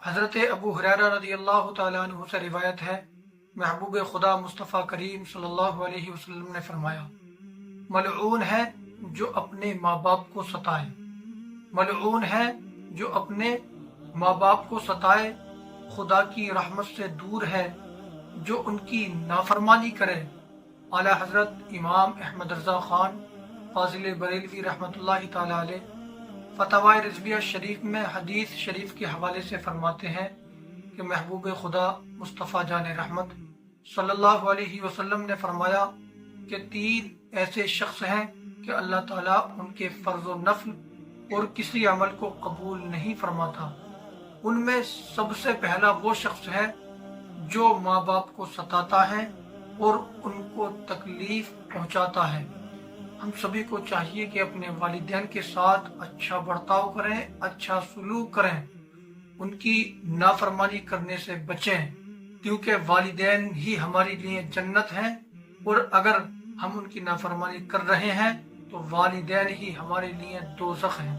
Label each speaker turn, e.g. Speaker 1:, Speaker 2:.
Speaker 1: حضرت ابو ہریرہ رضی اللہ تعالیٰ عنہ سے روایت ہے، محبوب خدا مصطفیٰ کریم صلی اللہ علیہ وسلم نے فرمایا، ملعون ہے جو اپنے ماں باپ کو ستائے، ملعون ہے جو اپنے ماں باپ کو ستائے، خدا کی رحمت سے دور ہے جو ان کی نافرمانی کرے۔ اعلیٰ حضرت امام احمد رضا خان فاضل بریلوی رحمۃ اللہ تعالی علیہ فتاوی رضویہ شریف میں حدیث شریف کے حوالے سے فرماتے ہیں کہ محبوب خدا مصطفیٰ جان رحمت صلی اللہ علیہ وسلم نے فرمایا کہ 3 ایسے شخص ہیں کہ اللہ تعالیٰ ان کے فرض و نفل اور کسی عمل کو قبول نہیں فرماتا۔ ان میں سب سے پہلا وہ شخص ہے جو ماں باپ کو ستاتا ہے اور ان کو تکلیف پہنچاتا ہے۔ ہم سبھی کو چاہیے کہ اپنے والدین کے ساتھ اچھا برتاؤ کریں، اچھا سلوک کریں، ان کی نافرمانی کرنے سے بچیں، کیونکہ والدین ہی ہمارے لیے جنت ہیں، اور اگر ہم ان کی نافرمانی کر رہے ہیں تو والدین ہی ہمارے لیے دوزخ ہیں۔